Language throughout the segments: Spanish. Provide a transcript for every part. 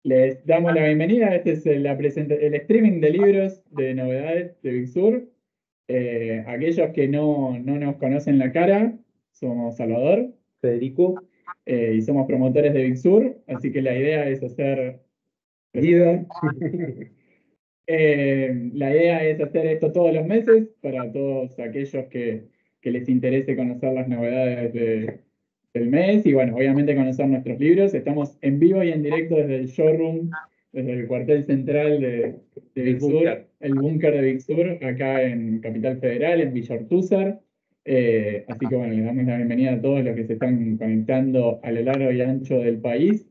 Les damos la bienvenida. Este es el streaming de libros de novedades de Big Sur. Aquellos que no nos conocen la cara, somos Salvador, Federico. Y somos promotores de Big Sur, así que la idea es hacer vida. La idea es hacer esto todos los meses para todos aquellos que les interese conocer las novedades del mes y bueno, obviamente conocer nuestros libros. Estamos en vivo y en directo desde el showroom, desde el cuartel central de Big Sur, el búnker de Big Sur, acá en Capital Federal, en Villa Ortúzar. Así que bueno, les damos la bienvenida a todos los que se están conectando a lo largo y ancho del país.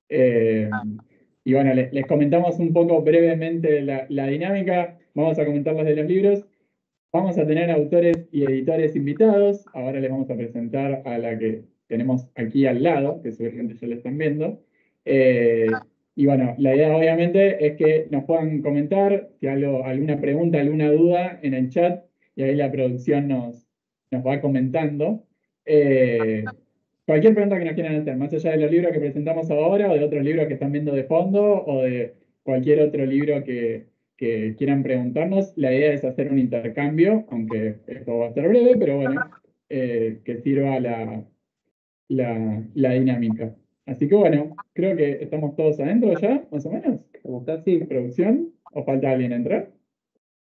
Y bueno, les comentamos un poco brevemente la dinámica. Vamos a comentar las de los libros. Vamos a tener autores y editores invitados. Ahora les vamos a presentar a la que tenemos aquí al lado, que seguramente ya la están viendo. Y bueno, la idea obviamente es que nos puedan comentar si hay alguna pregunta, alguna duda en el chat, y ahí la producción nos va comentando. Cualquier pregunta que nos quieran hacer, más allá de los libros que presentamos ahora, o de otros libros que están viendo de fondo, o de cualquier otro libro que quieran preguntarnos, la idea es hacer un intercambio, aunque esto va a ser breve, pero bueno, que sirva la dinámica. Así que bueno, creo que estamos todos adentro ya, más o menos. ¿Cómo está? Sí, producción. ¿O falta alguien entrar?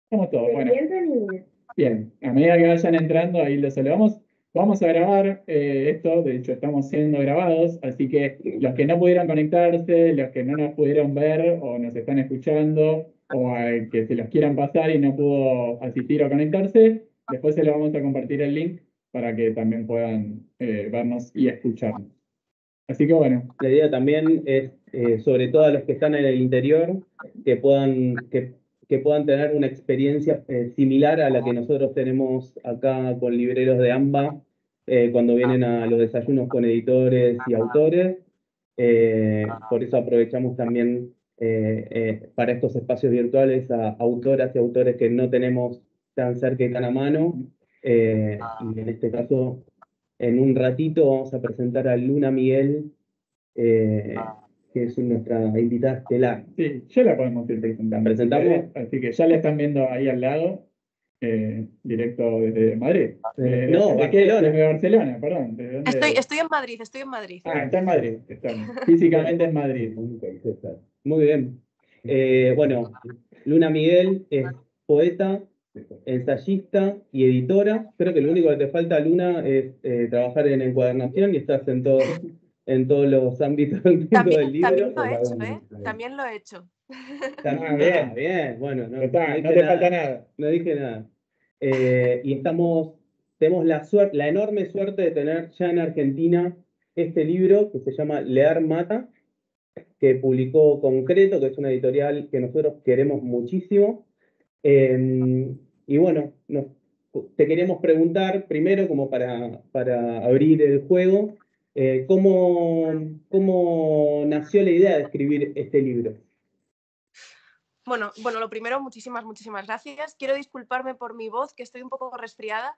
Estamos todos, bueno. Bien, a medida que vayan entrando, ahí los saludamos. Vamos a grabar esto, de hecho estamos siendo grabados, así que los que no pudieron conectarse, los que no nos pudieron ver o nos están escuchando, o al que se los quieran pasar y no pudo asistir o conectarse, después se lo vamos a compartir el link para que también puedan vernos y escucharnos. Así que bueno. La idea también es, sobre todo a los que están en el interior, que puedan tener una experiencia similar a la que nosotros tenemos acá con libreros de AMBA, cuando vienen a los desayunos con editores y autores. Por eso aprovechamos también para estos espacios virtuales a autoras y autores que no tenemos tan cerca y tan a mano. Y en este caso, en un ratito vamos a presentar a Luna Miguel, que es nuestra invitada estelar. Sí, ya la podemos ir presentando. ¿La presentamos? Así que ya la están viendo ahí al lado, directo desde Madrid. No, Barcelona. Desde Barcelona, perdón. ¿Desde dónde? Estoy en Madrid, estoy en Madrid. Ah, está en Madrid, físicamente en Madrid. Muy bien. Bueno, Luna Miguel es poeta, ensayista y editora. Creo que lo único que te falta, Luna, es trabajar en encuadernación y estás en todos los ámbitos del mundo del libro. También lo he hecho. Bien, bien. Bueno, no te falta nada. No dije nada. Y tenemos la enorme suerte de tener ya en Argentina este libro que se llama Leer Mata, que publicó Concreto, que es una editorial que nosotros queremos muchísimo. Y bueno, te queremos preguntar primero, como para abrir el juego, ¿cómo nació la idea de escribir este libro? Bueno, lo primero, muchísimas gracias. Quiero disculparme por mi voz, que estoy un poco resfriada.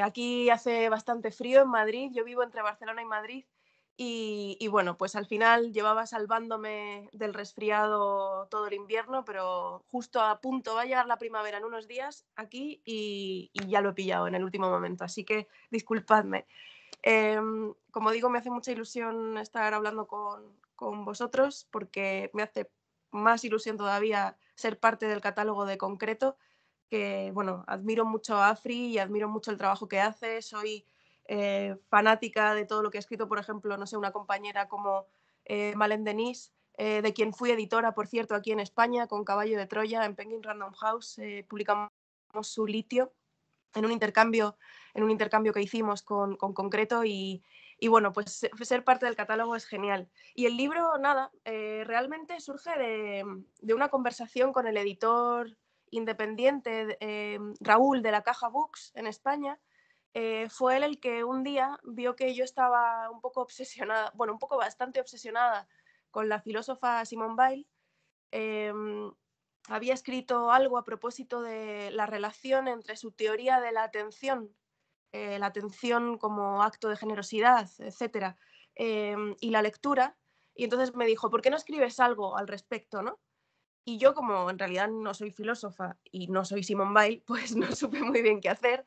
Aquí hace bastante frío en Madrid, yo vivo entre Barcelona y Madrid y bueno, pues al final llevaba salvándome del resfriado todo el invierno, pero justo a punto va a llegar la primavera en unos días aquí y ya lo he pillado en el último momento, así que disculpadme. Como digo, me hace mucha ilusión estar hablando con vosotros porque me hace más ilusión todavía ser parte del catálogo de Concreto, que bueno, admiro mucho a Afri y admiro mucho el trabajo que hace. Soy fanática de todo lo que ha escrito, por ejemplo, no sé, una compañera como Malén Denis, de quien fui editora, por cierto, aquí en España, con Caballo de Troya, en Penguin Random House, publicamos su litio en un intercambio que hicimos con Concreto y bueno, pues ser parte del catálogo es genial. Y el libro, nada, realmente surge de una conversación con el editor independiente Raúl de la Caja Books en España. Fue él el que un día vio que yo estaba un poco obsesionada, bueno, un poco bastante obsesionada con la filósofa Simone Weil. Había escrito algo a propósito de la relación entre su teoría de la atención como acto de generosidad, etc., y la lectura, Y entonces me dijo, ¿por qué no escribes algo al respecto, no? Y yo, como en realidad no soy filósofa y no soy Simone Weil, pues no supe muy bien qué hacer.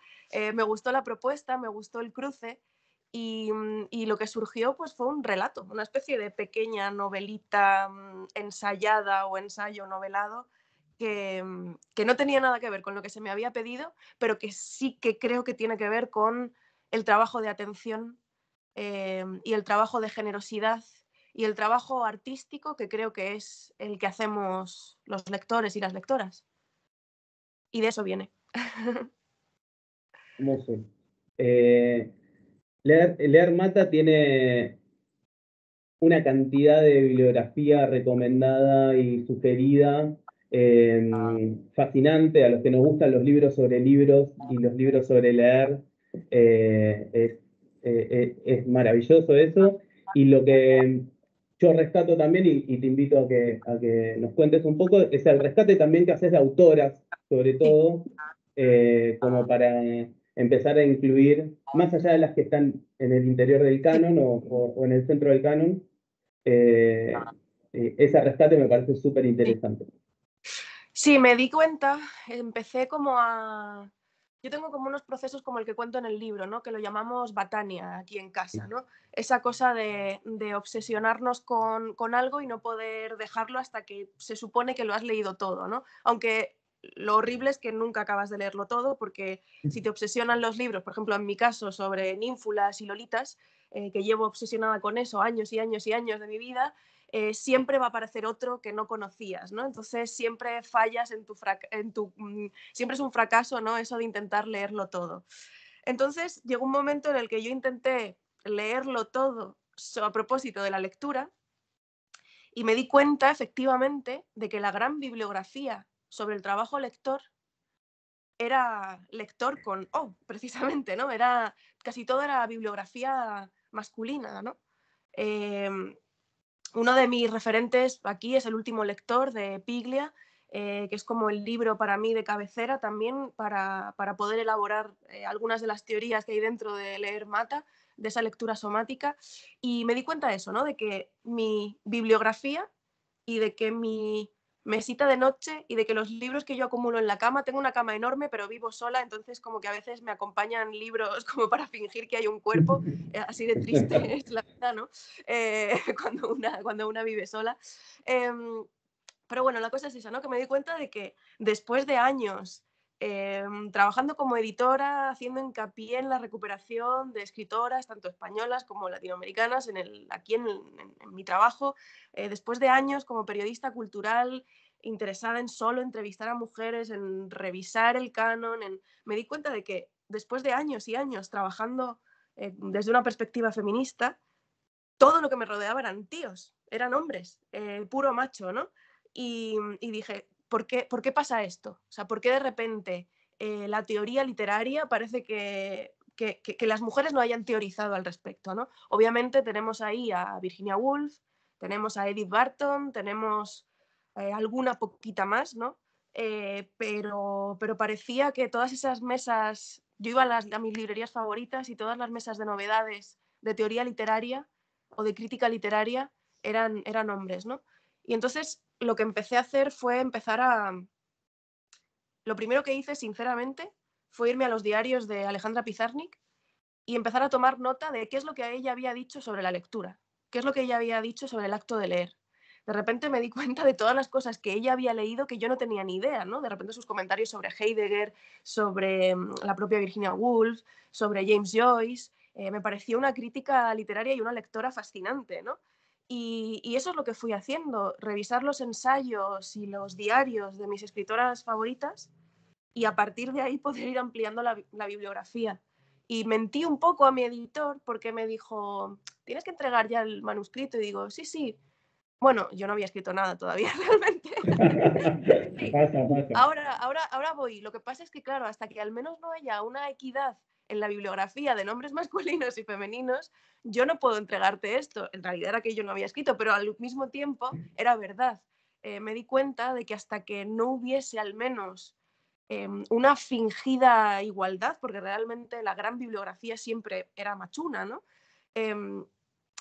Me gustó la propuesta, me gustó el cruce y lo que surgió pues fue un relato, una especie de pequeña novelita ensayada o ensayo novelado que no tenía nada que ver con lo que se me había pedido, pero que sí que creo que tiene que ver con el trabajo de atención y el trabajo de generosidad y el trabajo artístico que creo que es el que hacemos los lectores y las lectoras. Y de eso viene. Hermoso. Leer Mata tiene una cantidad de bibliografía recomendada y sugerida fascinante. A los que nos gustan los libros sobre libros y los libros sobre leer, es maravilloso eso. Y lo que yo rescato también, y te invito a que nos cuentes un poco, es el rescate también que haces de autoras, sobre todo, como para empezar a incluir, más allá de las que están en el interior del canon o en el centro del canon, ese rescate me parece súper interesante. Sí, me di cuenta, empecé como a... Yo tengo como unos procesos como el que cuento en el libro, ¿no? Que lo llamamos batania aquí en casa, ¿no? Esa cosa de obsesionarnos con algo y no poder dejarlo hasta que se supone que lo has leído todo, ¿no? Aunque lo horrible es que nunca acabas de leerlo todo, porque si te obsesionan los libros, por ejemplo, en mi caso, sobre ninfulas y lolitas, que llevo obsesionada con eso años y años y años de mi vida, siempre va a aparecer otro que no conocías, ¿no? Entonces siempre fallas siempre es un fracaso, ¿no? Eso de intentar leerlo todo. Entonces llegó un momento en el que yo intenté leerlo todo a propósito de la lectura y me di cuenta efectivamente de que la gran bibliografía sobre el trabajo lector era lector con O, precisamente, ¿no? Casi todo era bibliografía masculina, ¿no? Uno de mis referentes aquí es El último lector de Piglia, que es como el libro para mí de cabecera también para poder elaborar algunas de las teorías que hay dentro de leer Mata, de esa lectura somática. Y me di cuenta de eso, ¿no? De que mi bibliografía y de que mi mesita de noche y de que los libros que yo acumulo en la cama, tengo una cama enorme pero vivo sola, entonces como que a veces me acompañan libros como para fingir que hay un cuerpo, así de triste es la vida, ¿no? Cuando una vive sola. Pero bueno, la cosa es esa, ¿no? Que me di cuenta de que después de años trabajando como editora, haciendo hincapié en la recuperación de escritoras, tanto españolas como latinoamericanas, aquí en mi trabajo, después de años como periodista cultural, interesada en solo entrevistar a mujeres, en revisar el canon, me di cuenta de que después de años y años trabajando desde una perspectiva feminista, todo lo que me rodeaba eran tíos, eran hombres, puro macho, ¿no? Y dije, ¿por qué pasa esto? O sea, ¿por qué de repente la teoría literaria parece que las mujeres no hayan teorizado al respecto, ¿no? Obviamente tenemos ahí a Virginia Woolf, tenemos a Edith Barton, tenemos alguna poquita más, ¿no? Pero parecía que todas esas mesas, yo iba a mis librerías favoritas y todas las mesas de novedades de teoría literaria o de crítica literaria eran hombres, ¿no? Y entonces lo que empecé a hacer fue Lo primero que hice, sinceramente, fue irme a los diarios de Alejandra Pizarnik y empezar a tomar nota de qué es lo que ella había dicho sobre la lectura, qué es lo que ella había dicho sobre el acto de leer. De repente me di cuenta de todas las cosas que ella había leído que yo no tenía ni idea, ¿no? De repente sus comentarios sobre Heidegger, sobre la propia Virginia Woolf, sobre James Joyce, me pareció una crítica literaria y una lectora fascinante, ¿no? Y eso es lo que fui haciendo, revisar los ensayos y los diarios de mis escritoras favoritas y a partir de ahí poder ir ampliando la bibliografía. Y mentí un poco a mi editor porque me dijo, tienes que entregar ya el manuscrito. Y digo, sí, sí. Bueno, yo no había escrito nada todavía realmente. Sí. Pasa. Ahora voy. Lo que pasa es que, claro, hasta que al menos no haya una equidad en la bibliografía de nombres masculinos y femeninos, yo no puedo entregarte esto. En realidad era que yo no había escrito, pero al mismo tiempo era verdad. Me di cuenta de que hasta que no hubiese al menos una fingida igualdad, porque realmente la gran bibliografía siempre era machuna, ¿no?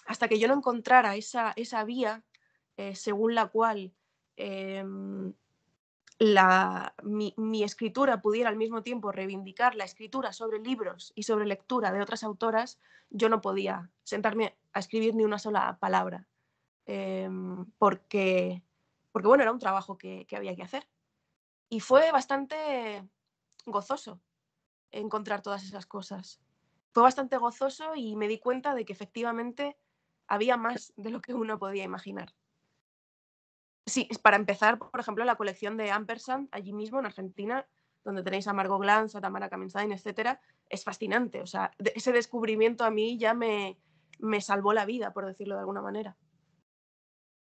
hasta que yo no encontrara esa vía según la cual mi escritura pudiera al mismo tiempo reivindicar la escritura sobre libros y sobre lectura de otras autoras, yo no podía sentarme a escribir ni una sola palabra, porque bueno, era un trabajo que había que hacer. Y fue bastante gozoso encontrar todas esas cosas. Fue bastante gozoso y me di cuenta de que efectivamente había más de lo que uno podía imaginar. Sí, para empezar, por ejemplo, la colección de Ampersand, allí mismo en Argentina, donde tenéis a Margot Glantz, a Tamara Kamenstein, etcétera, es fascinante. O sea, ese descubrimiento a mí ya me salvó la vida, por decirlo de alguna manera.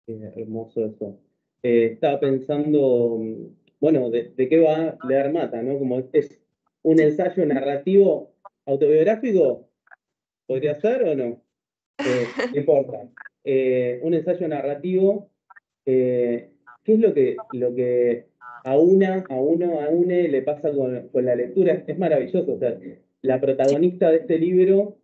Hermoso eso. Estaba pensando, bueno, de qué va a leer Mata, ¿no? Como es un ensayo narrativo autobiográfico, ¿podría ser o no? No importa. Un ensayo narrativo, ¿qué es lo que a une le pasa con la lectura? Es maravilloso. O sea, la protagonista de este libro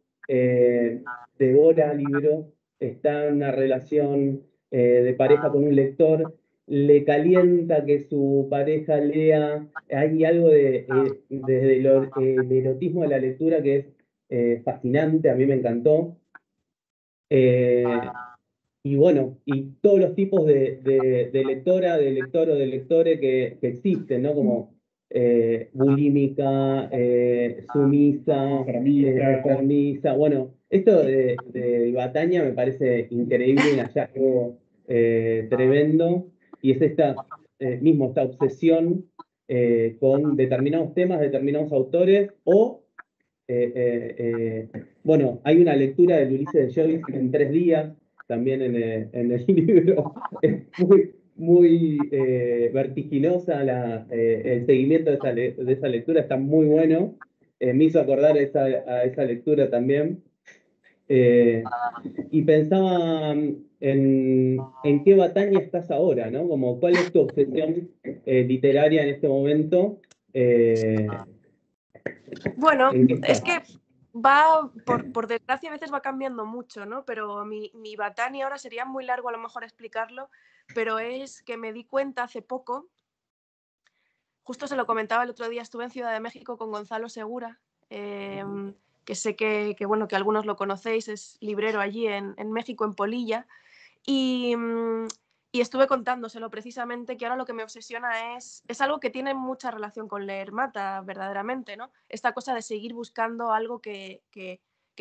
devora libros, está en una relación de pareja con un lector, le calienta que su pareja lea, hay algo desde el erotismo de la lectura que es fascinante, a mí me encantó. Eh, y bueno, y todos los tipos de lectora, de lector o de lectores que existen, ¿no? Como bulímica, sumisa, enfermiza. Bueno, esto de Bataña me parece increíble, un hallazgo tremendo. Y es esta obsesión con determinados temas, determinados autores, o bueno, hay una lectura del Ulises de Joyce en 3 días, también en el libro. Es muy vertiginosa el seguimiento de esa lectura, está muy bueno. Me hizo acordar a esa lectura también. Y pensaba en qué Bataña estás ahora, ¿no? Como, ¿cuál es tu obsesión literaria en este momento? Bueno, ¿En qué es estás? que va, por desgracia, a veces va cambiando mucho, ¿no? Pero mi Batania ahora sería muy largo a lo mejor explicarlo, pero es que me di cuenta hace poco, justo se lo comentaba el otro día, estuve en Ciudad de México con Gonzalo Segura, que sé bueno, que algunos lo conocéis, es librero allí en México, en Polilla, y, y estuve contándoselo precisamente que ahora lo que me obsesiona es algo que tiene mucha relación con leer Mata, verdaderamente, ¿no? Esta cosa de seguir buscando algo que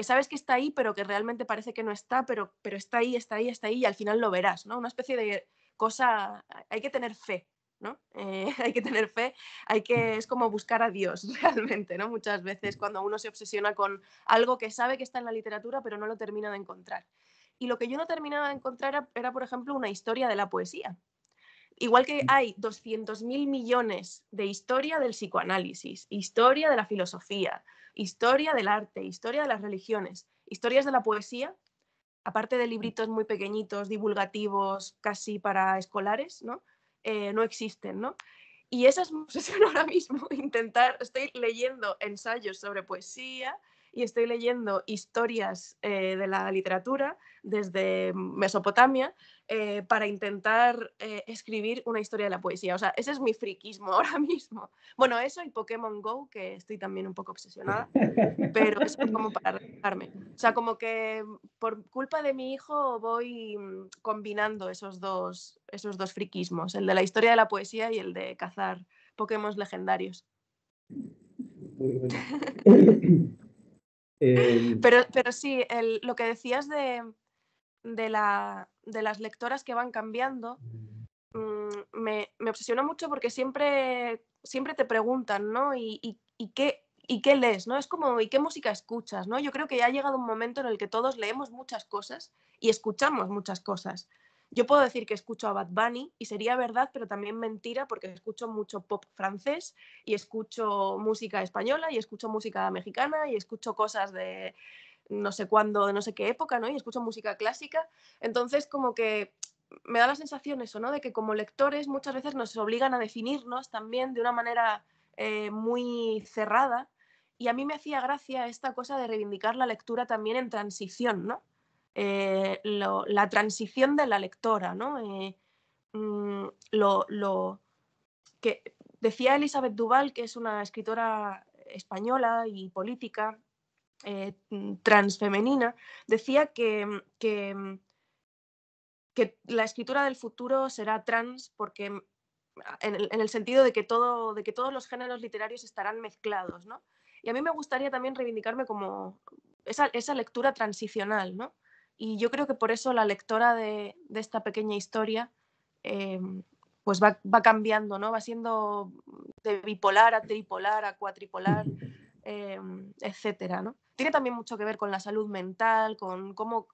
sabes que está ahí, pero que realmente parece que no está, pero está ahí, está ahí, está ahí, y al final lo verás, ¿no? Una especie de cosa, hay que tener fe, ¿no? Hay que tener fe, es como buscar a Dios realmente, ¿no? Muchas veces cuando uno se obsesiona con algo que sabe que está en la literatura, pero no lo termina de encontrar. Y lo que yo no terminaba de encontrar era, por ejemplo, una historia de la poesía. Igual que hay 200.000 millones de historia del psicoanálisis, historia de la filosofía, historia del arte, historia de las religiones, historias de la poesía, aparte de libritos muy pequeñitos, divulgativos, casi para escolares, ¿no? No existen, ¿no? Y esa es mi obsesión ahora mismo, estoy leyendo ensayos sobre poesía y estoy leyendo historias de la literatura desde Mesopotamia para intentar escribir una historia de la poesía. O sea, ese es mi friquismo ahora mismo. Bueno, eso y Pokémon Go, que estoy también un poco obsesionada, pero eso como para relajarme. O sea, como que por culpa de mi hijo voy combinando esos dos friquismos, el de la historia de la poesía y el de cazar Pokémon legendarios. Muy bueno. Pero sí, lo que decías de las lectoras que van cambiando, me obsesionó mucho porque siempre te preguntan, ¿no? ¿Y qué lees? ¿No? Es como, ¿y qué música escuchas? ¿No? Yo creo que ya ha llegado un momento en el que todos leemos muchas cosas y escuchamos muchas cosas. Yo puedo decir que escucho a Bad Bunny y sería verdad, pero también mentira porque escucho mucho pop francés y escucho música española y escucho música mexicana y escucho cosas de no sé cuándo, de no sé qué época, ¿no? Y escucho música clásica. Entonces, como que me da la sensación eso, ¿no? De que como lectores muchas veces nos obligan a definirnos también de una manera muy cerrada. Y a mí me hacía gracia esta cosa de reivindicar la lectura también en transición, ¿no? la transición de la lectora, ¿no? Lo que decía Elizabeth Duval, que es una escritora española y política transfemenina, decía que la escritura del futuro será trans porque en el sentido de que todos los géneros literarios estarán mezclados, ¿no? Y a mí me gustaría también reivindicarme como esa lectura transicional, ¿no? Y yo creo que por eso la lectora de esta pequeña historia pues va cambiando, ¿no? Va siendo de bipolar a tripolar a cuatripolar, etcétera, ¿no? Tiene también mucho que ver con la salud mental, con cómo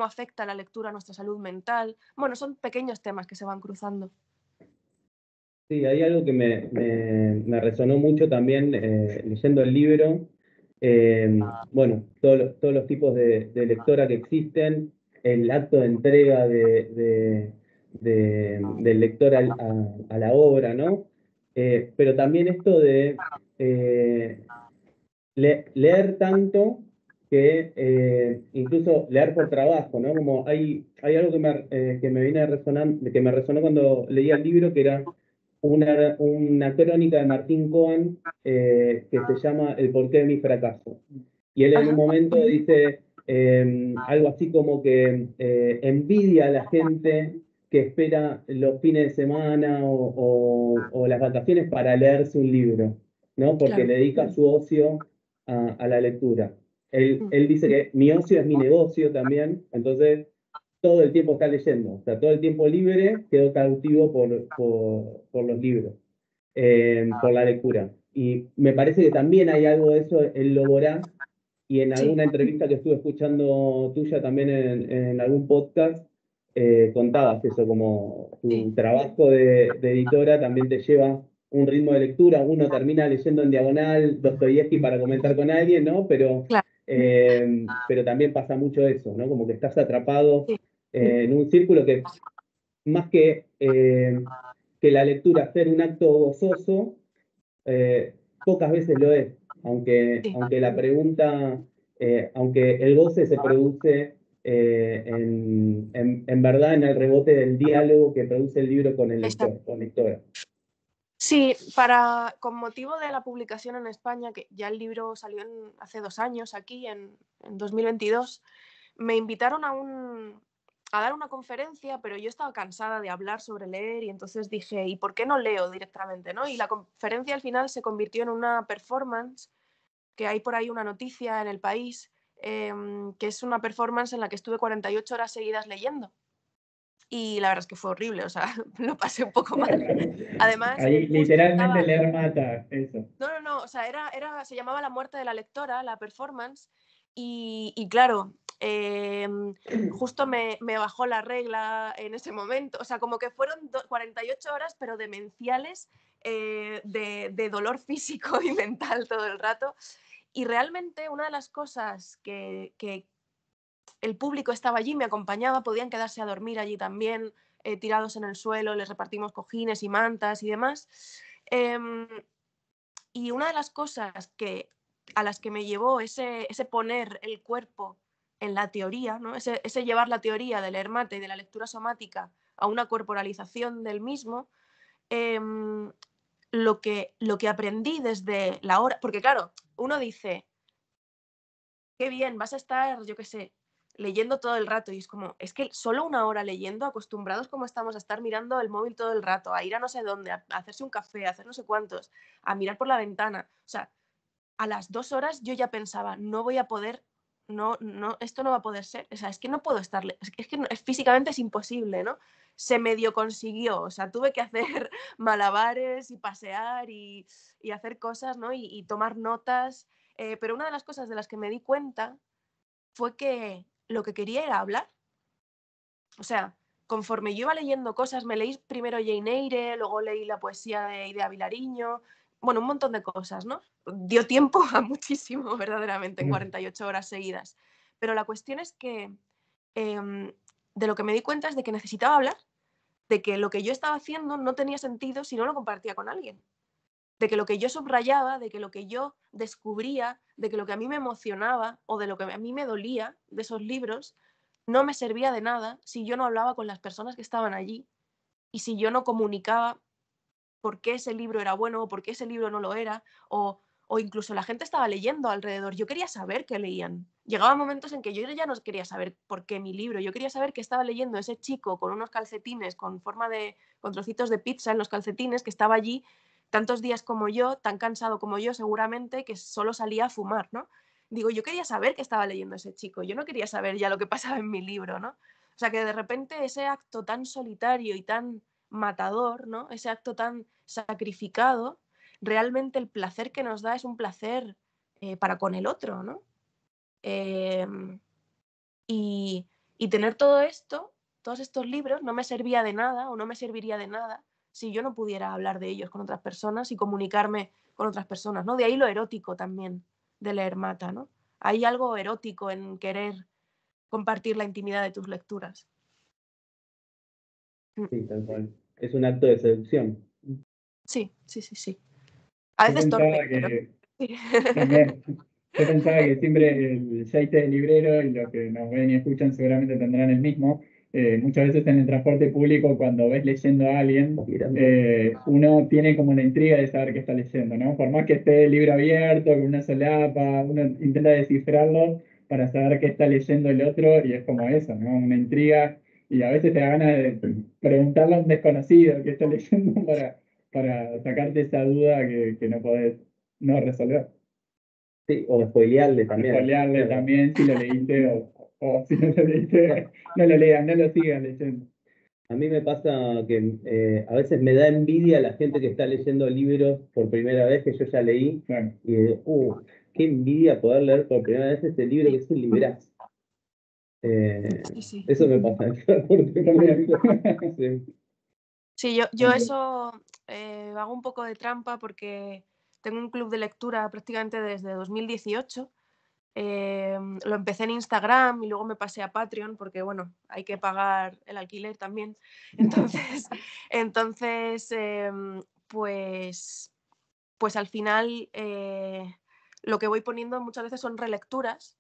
afecta la lectura a nuestra salud mental. Bueno, son pequeños temas que se van cruzando. Sí, hay algo que me resonó mucho también leyendo el libro. Bueno, todos los tipos de lectora que existen, el acto de entrega del lector a la obra, ¿no? Pero también esto de leer tanto que incluso leer por trabajo, ¿no? Como hay algo que me viene resonando, que me resonó cuando leía el libro, que era una crónica de Martín Cohen que se llama El porqué de mi fracaso. Y él en un momento dice algo así como que envidia a la gente que espera los fines de semana o las vacaciones para leerse un libro, ¿no? Porque Claro. le dedica su ocio a la lectura. Él dice que mi ocio es mi negocio también, entonces todo el tiempo está leyendo, o sea, todo el tiempo libre quedó cautivo por los libros, por la lectura. Y me parece que también hay algo de eso en Loborá, y en Sí. alguna entrevista que estuve escuchando tuya también en algún podcast, contabas eso, como tu trabajo de editora también te lleva un ritmo de lectura, uno termina leyendo en diagonal Dostoyevsky para comentar con alguien, ¿no? Claro. Pero también pasa mucho eso, ¿no? Como que estás atrapado Sí. en un círculo que más que la lectura ser un acto gozoso, pocas veces lo es, Sí. aunque la pregunta, aunque el goce se produce en verdad en el rebote del diálogo que produce el libro con el lector, con lectora. Sí, con motivo de la publicación en España, que ya el libro salió hace 2 años aquí, en 2022, me invitaron a dar una conferencia, pero yo estaba cansada de hablar sobre leer y entonces dije, ¿y por qué no leo directamente, no? Y la conferencia al final se convirtió en una performance, que hay por ahí una noticia en El País, que es una performance en la que estuve 48 horas seguidas leyendo. Y la verdad es que fue horrible, o sea, lo pasé un poco mal. Además, Ahí justo literalmente estaba... leer mata, eso. No, o sea, se llamaba La muerte de la lectora, la performance, y claro, justo me bajó la regla en ese momento, o sea, como que fueron 48 horas, pero demenciales, de dolor físico y mental todo el rato. Y realmente una de las cosas que el público estaba allí, me acompañaba, podían quedarse a dormir allí también, tirados en el suelo, les repartimos cojines y mantas y demás. Em, y una de las cosas a las que me llevó ese poner el cuerpo en la teoría, ¿no? ese llevar la teoría del hermate y de la lectura somática a una corporalización del mismo, em, lo que aprendí desde la hora, porque claro, uno dice, qué bien, vas a estar, yo qué sé, leyendo todo el rato y es como, es que solo 1 hora leyendo, acostumbrados como estamos a estar mirando el móvil todo el rato, a ir a no sé dónde, a hacerse un café, a hacer no sé cuántos, a mirar por la ventana, o sea, a las 2 horas yo ya pensaba, no voy a poder, no, esto no va a poder ser, o sea, es que no puedo estar, es que físicamente es imposible, ¿no? Se medio consiguió, o sea, tuve que hacer malabares y pasear y hacer cosas, ¿no? Y tomar notas, pero una de las cosas de las que me di cuenta fue que lo que quería era hablar, o sea, conforme yo iba leyendo cosas, me leí primero Jane Eyre, luego leí la poesía de Idea Vilariño, bueno, un montón de cosas, ¿no? Dio tiempo a muchísimo, verdaderamente, en 48 horas seguidas. Pero la cuestión es que de lo que me di cuenta es de que necesitaba hablar, de que lo que yo estaba haciendo no tenía sentido si no lo compartía con alguien, de que lo que yo subrayaba, de que lo que yo descubría, de que lo que a mí me emocionaba o de lo que a mí me dolía de esos libros, no me servía de nada si yo no hablaba con las personas que estaban allí y si yo no comunicaba por qué ese libro era bueno o por qué ese libro no lo era, o incluso la gente estaba leyendo alrededor. Yo quería saber qué leían. Llegaban momentos en que yo ya no quería saber por qué mi libro, yo quería saber qué estaba leyendo ese chico con unos calcetines con trocitos de pizza en los calcetines, que estaba allí tantos días como yo, tan cansado como yo seguramente, que solo salía a fumar, ¿no? Digo, yo quería saber qué estaba leyendo ese chico, yo no quería saber ya lo que pasaba en mi libro, ¿no? O sea, que de repente ese acto tan solitario y tan matador, ¿no? Ese acto tan sacrificado, realmente el placer que nos da es un placer para con el otro, ¿no? Eh, y, y tener todo esto, todos estos libros, no me servía de nada o no me serviría de nada si yo no pudiera hablar de ellos con otras personas y comunicarme con otras personas, ¿no? De ahí lo erótico también de leer Mata, ¿no? Hay algo erótico en querer compartir la intimidad de tus lecturas. Sí, tal cual. Es un acto de seducción. Sí, sí, sí, sí. A Yo veces pensaba torpe, pero que sí. también, yo pensaba que siempre el jeite del librero, y los que nos ven y escuchan seguramente tendrán el mismo. Muchas veces en el transporte público, cuando ves leyendo a alguien, uno tiene como la intriga de saber qué está leyendo, ¿no? Por más que esté el libro abierto, con una solapa, uno intenta descifrarlo para saber qué está leyendo el otro, y es como eso, ¿no? Una intriga, y a veces te da ganas de preguntarle a un desconocido qué está leyendo para sacarte esa duda que no podés no resolver. Sí, o spoilearle también. Spoilearle también si lo leíste o si no lo leíste, no lo leas, no lo sigas leyendo. A mí me pasa que a veces me da envidia la gente que está leyendo libros por primera vez que yo ya leí Bueno, y qué envidia poder leer por primera vez este libro que es un librazo. Sí, sí. Eso me pasa. Sí. Sí, yo eso hago un poco de trampa porque tengo un club de lectura prácticamente desde 2018. Lo empecé en Instagram y luego me pasé a Patreon porque, bueno, hay que pagar el alquiler también. Entonces pues al final lo que voy poniendo muchas veces son relecturas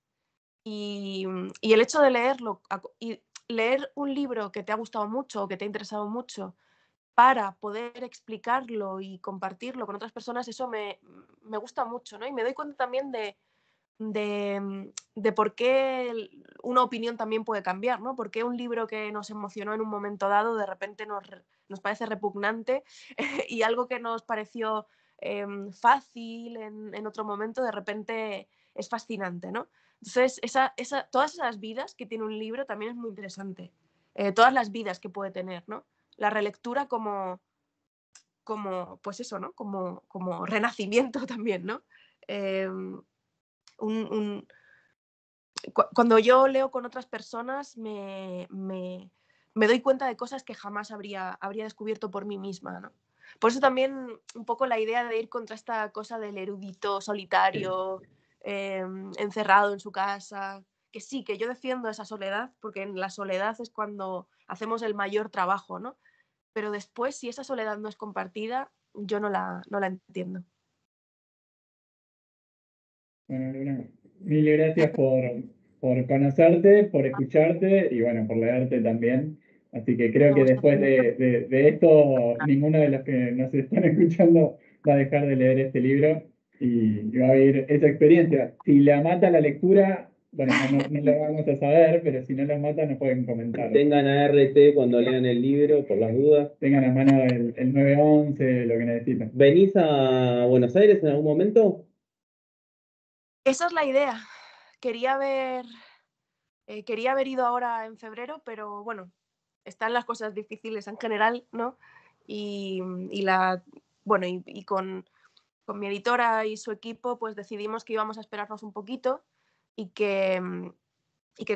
y el hecho de leerlo y leer un libro que te ha gustado mucho o que te ha interesado mucho para poder explicarlo y compartirlo con otras personas, eso me gusta mucho, ¿no? Y me doy cuenta también de por qué una opinión también puede cambiar, ¿no? Por qué un libro que nos emocionó en un momento dado de repente nos parece repugnante y algo que nos pareció fácil en otro momento de repente es fascinante, ¿no? Entonces, todas esas vidas que tiene un libro también es muy interesante. Todas las vidas que puede tener, ¿no? La relectura pues eso, ¿no? Como renacimiento también, ¿no? Un, cuando yo leo con otras personas me doy cuenta de cosas que jamás habría descubierto por mí misma, ¿no? Por eso también un poco la idea de ir contra esta cosa del erudito solitario, encerrado en su casa, que sí, que yo defiendo esa soledad, porque en la soledad es cuando hacemos el mayor trabajo, ¿no? Pero después, si esa soledad no es compartida, yo no la entiendo. bueno, Luna, mil gracias por conocerte, por escucharte y bueno, por leerte también. Así que creo A que vosotros. después de esto, ninguno de los que nos están escuchando va a dejar de leer este libro y va a vivir esa experiencia. Si la mata la lectura, bueno, no lo vamos a saber, pero si no la mata, nos pueden comentar. Tengan ART cuando lean el libro, por las dudas. Tengan a mano el 911, lo que necesiten. ¿Venís a Buenos Aires en algún momento? Esa es la idea. Quería haber, quería haber ido ahora en febrero, pero bueno, están las cosas difíciles en general, ¿no? Y, bueno, y con mi editora y su equipo, pues decidimos que íbamos a esperarnos un poquito y que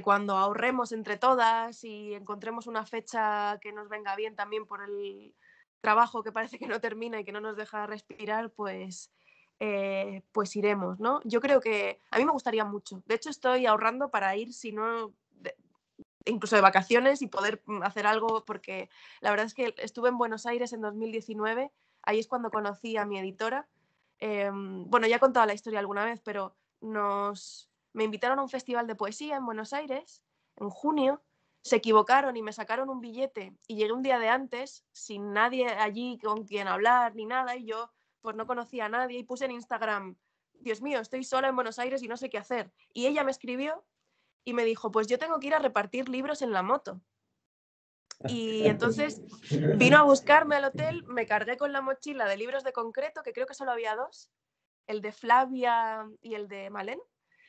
cuando ahorremos entre todas y encontremos una fecha que nos venga bien también por el trabajo que parece que no termina y que no nos deja respirar, pues iremos, ¿no? Yo creo que a mí me gustaría mucho. De hecho, estoy ahorrando para ir, si no, incluso de vacaciones y poder hacer algo, porque la verdad es que estuve en Buenos Aires en 2019, ahí es cuando conocí a mi editora. Bueno, ya he contado la historia alguna vez, pero me invitaron a un festival de poesía en Buenos Aires, en junio, se equivocaron y me sacaron un billete y llegué un día de antes sin nadie allí con quien hablar ni nada y yo pues no conocía a nadie y puse en Instagram, Dios mío, estoy sola en Buenos Aires y no sé qué hacer. Y ella me escribió y me dijo, pues yo tengo que ir a repartir libros en la moto. Y entonces vino a buscarme al hotel, me cargué con la mochila de libros de concreto, que creo que solo había 2, el de Flavia y el de Malén.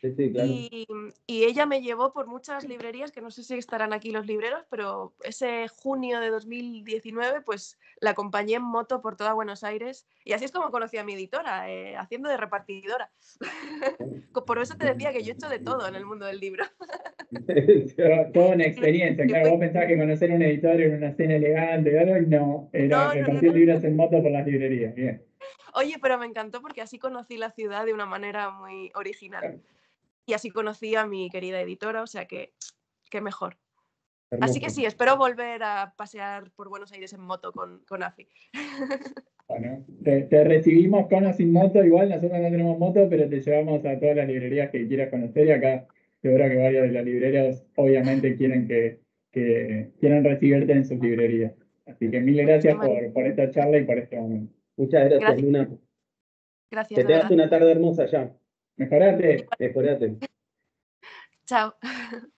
Sí, claro. Y ella me llevó por muchas librerías, que no sé si estarán aquí los libreros, pero ese junio de 2019, pues la acompañé en moto por toda Buenos Aires. Y así es como conocí a mi editora, haciendo de repartidora. Por eso te decía que yo he hecho de todo en el mundo del libro. Toda una experiencia. Claro, vos pensabas que conocer un editor era una cena elegante, ¿verdad? Y no, era repartir libros en moto por las librerías. Bien. Oye, pero me encantó porque así conocí la ciudad de una manera muy original. Y así conocí a mi querida editora, o sea que qué mejor. Hermoso. Así que sí, espero volver a pasear por Buenos Aires en moto con AFI. Bueno, te recibimos con o sin moto, igual nosotros no tenemos moto, pero te llevamos a todas las librerías que quieras conocer y acá seguro que varios de las librerías obviamente quieren quieren recibirte en sus librerías. Así que mil gracias por esta charla y por este momento. Muchas gracias, Luna. Gracias, que tengas una tarde hermosa ya. Mejorate. Mejorate. Chao.